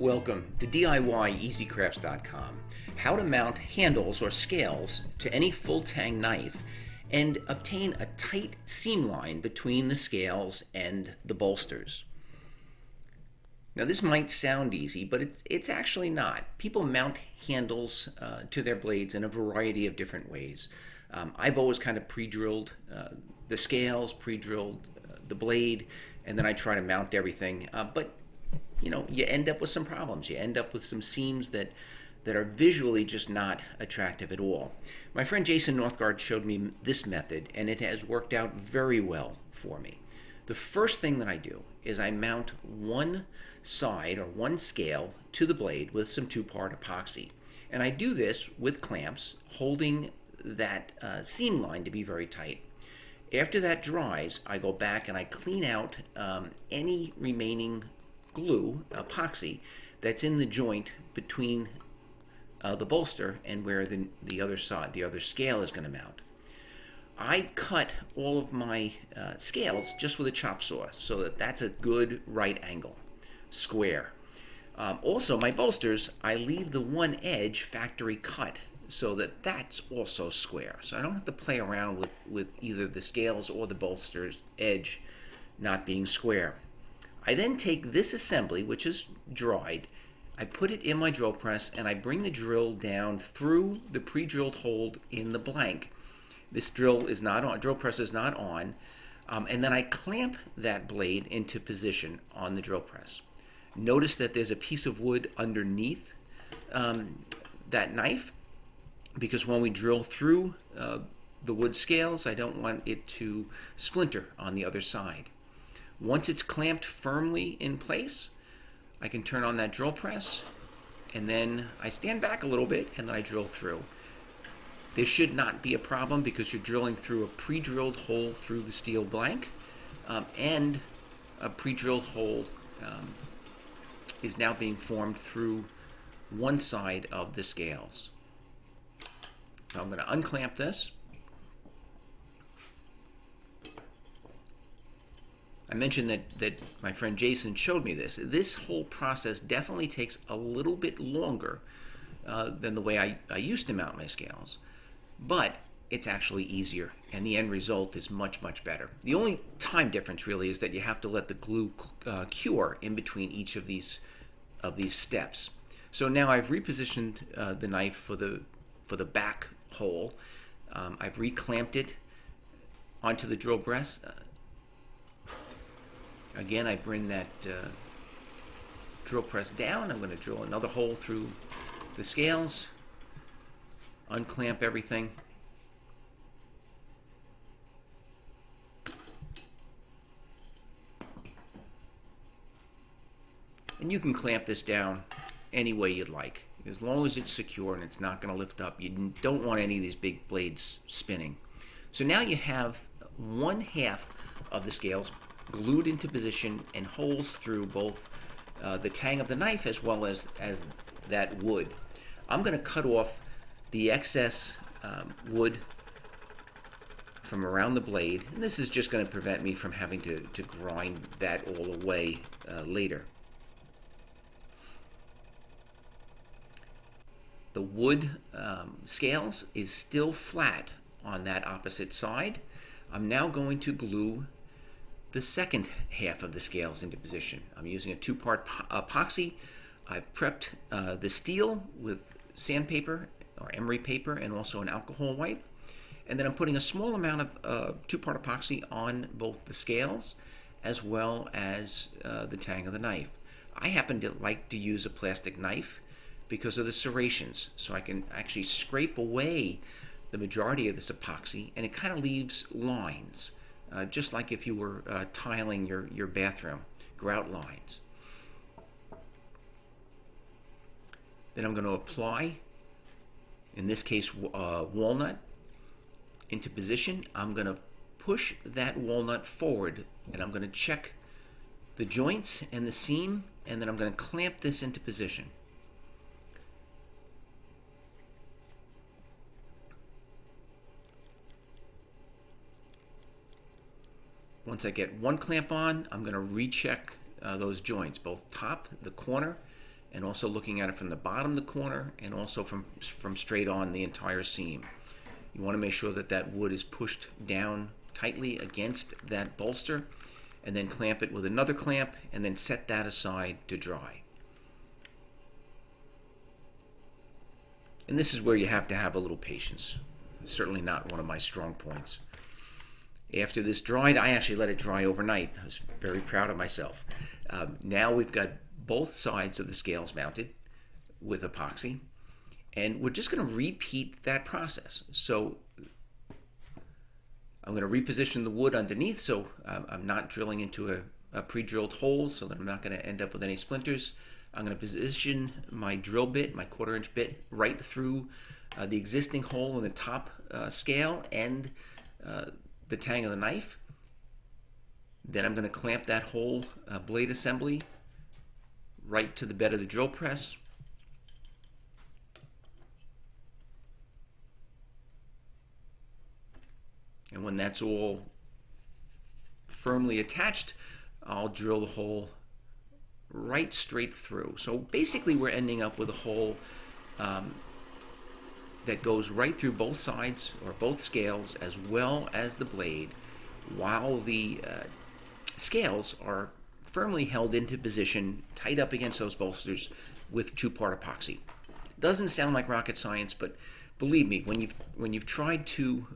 Welcome to DIYEasyCrafts.com. How to mount handles or scales to any full tang knife and obtain a tight seam line between the scales and the bolsters. Now this might sound easy, but it's actually not. People mount handles to their blades in a variety of different ways. I've always kind of pre-drilled the scales, pre-drilled the blade, and then I try to mount everything. But you end up with some problems. You end up with some seams that are visually just not attractive at all. My friend Jason Northgard showed me this method, and it has worked out very well for me. The first thing that I do is I mount one side or one scale to the blade with some two-part epoxy. And I do this with clamps, holding that seam line to be very tight. After that dries, I go back and I clean out any remaining glue, epoxy, that's in the joint between the bolster and where the other side, the other scale is going to mount. I cut all of my scales just with a chop saw so that that's a good right angle, square. Also, my bolsters, I leave the one edge factory cut so that that's also square. So I don't have to play around with either the scales or the bolster's edge not being square. I then take this assembly, which is dried, I put it in my drill press, and I bring the drill down through the pre-drilled hole in the blank. This drill is not on, drill press is not on, and then I clamp that blade into position on the drill press. Notice that there's a piece of wood underneath that knife, because when we drill through the wood scales, I don't want it to splinter on the other side. Once it's clamped firmly in place, I can turn on that drill press, and then I stand back a little bit, and then I drill through. This should not be a problem because you're drilling through a pre-drilled hole through the steel blank, and a pre-drilled hole is now being formed through one side of the scales. Now I'm going to unclamp this. I mentioned that my friend Jason showed me this. This whole process definitely takes a little bit longer than the way I used to mount my scales, but it's actually easier, and the end result is much, much better. The only time difference really is that you have to let the glue cure in between each of these steps. So now I've repositioned the knife for the back hole. I've reclamped it onto the drill press. Again, I bring that drill press down. I'm going to drill another hole through the scales, unclamp everything. And you can clamp this down any way you'd like, as long as it's secure and it's not going to lift up. You don't want any of these big blades spinning. So now you have one half of the scales glued into position and holes through both the tang of the knife as well as that wood. I'm going to cut off the excess wood from around the blade, and this is just going to prevent me from having to grind that all away later. The wood scales is still flat on that opposite side. I'm now going to glue the second half of the scales into position. I'm using a two-part epoxy. I've prepped the steel with sandpaper or emery paper and also an alcohol wipe. And then I'm putting a small amount of two-part epoxy on both the scales as well as the tang of the knife. I happen to like to use a plastic knife because of the serrations, so I can actually scrape away the majority of this epoxy, and it kind of leaves lines. Just like if you were tiling your bathroom, grout lines. Then I'm going to apply, in this case, walnut into position. I'm going to push that walnut forward, and I'm going to check the joints and the seam, and then I'm going to clamp this into position. Once I get one clamp on, I'm going to recheck those joints, both top, the corner, and also looking at it from the bottom of the corner and also from straight on the entire seam. You want to make sure that that wood is pushed down tightly against that bolster, and then clamp it with another clamp, and then set that aside to dry. And this is where you have to have a little patience. It's certainly not one of my strong points. After this dried, I actually let it dry overnight. I was very proud of myself. Now we've got both sides of the scales mounted with epoxy, and we're just going to repeat that process. So I'm going to reposition the wood underneath, so I'm not drilling into a pre-drilled hole, so that I'm not going to end up with any splinters. I'm going to position my drill bit, my 1/4 inch bit, right through the existing hole in the top scale and the tang of the knife. Then I'm going to clamp that whole blade assembly right to the bed of the drill press. And when that's all firmly attached, I'll drill the hole right straight through. So basically we're ending up with a hole that goes right through both sides or both scales as well as the blade, while the scales are firmly held into position, tight up against those bolsters with 2-part epoxy. Doesn't sound like rocket science, but believe me, when you've tried to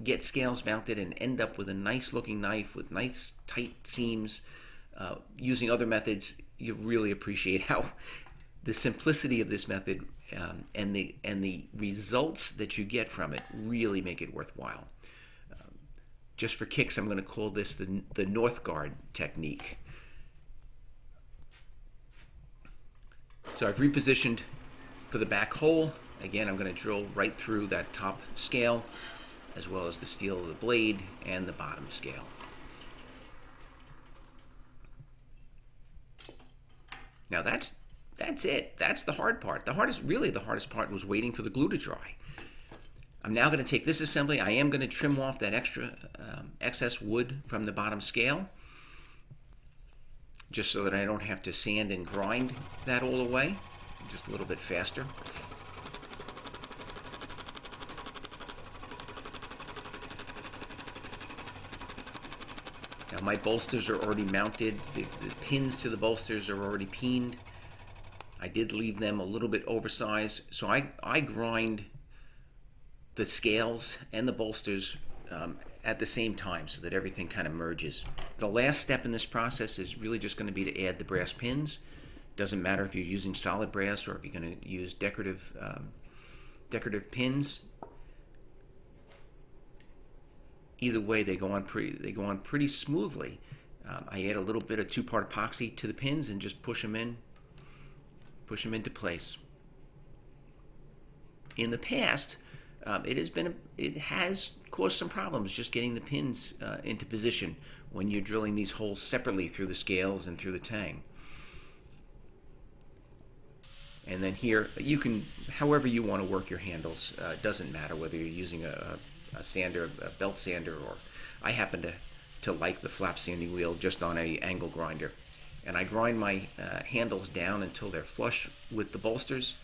get scales mounted and end up with a nice looking knife with nice tight seams using other methods, you really appreciate how the simplicity of this method and the results that you get from it really make it worthwhile. Just for kicks, I'm going to call this the Northgard technique. So I've repositioned for the back hole. Again, I'm going to drill right through that top scale, as well as the steel of the blade and the bottom scale. Now that's it. That's the hard part. The hardest part was waiting for the glue to dry. I'm now going to take this assembly. I am going to trim off that extra excess wood from the bottom scale, just so that I don't have to sand and grind that all away, just a little bit faster. Now my bolsters are already mounted. The pins to the bolsters are already peened. I did leave them a little bit oversized, so I grind the scales and the bolsters at the same time so that everything kind of merges. The last step in this process is really just going to be to add the brass pins. Doesn't matter if you're using solid brass or if you're going to use decorative pins. Either way, they go on pretty smoothly. I add a little bit of 2-part epoxy to the pins and just push them into place. In the past, it has caused some problems just getting the pins into position when you're drilling these holes separately through the scales and through the tang. And then here, you can, however you want to work your handles. It doesn't matter whether you're using a sander, a belt sander, or I happen to like the flap sanding wheel just on a angle grinder. And I grind my handles down until they're flush with the bolsters,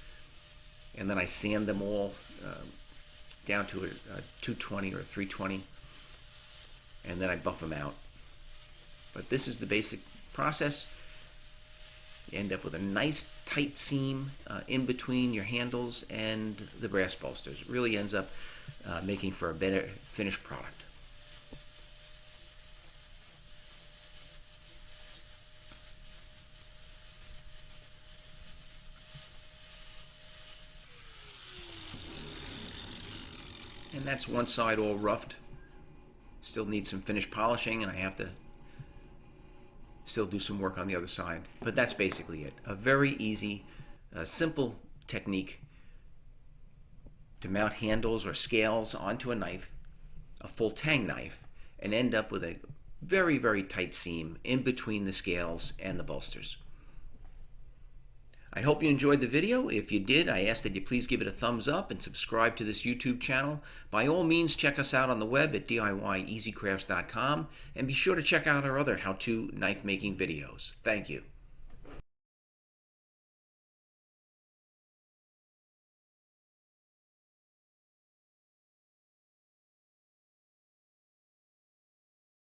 and then I sand them all down to a 220 or a 320, and then I buff them out. But this is the basic process. You end up with a nice tight seam in between your handles and the brass bolsters. It really ends up making for a better finished product. And that's one side all roughed. Still needs some finish polishing, and I have to still do some work on the other side. But that's basically it. A very easy, simple technique to mount handles or scales onto a knife, a full tang knife, and end up with a very, very tight seam in between the scales and the bolsters. I hope you enjoyed the video. If you did, I ask that you please give it a thumbs up and subscribe to this YouTube channel. By all means, check us out on the web at DIYEasyCrafts.com, and be sure to check out our other how-to knife making videos. Thank you.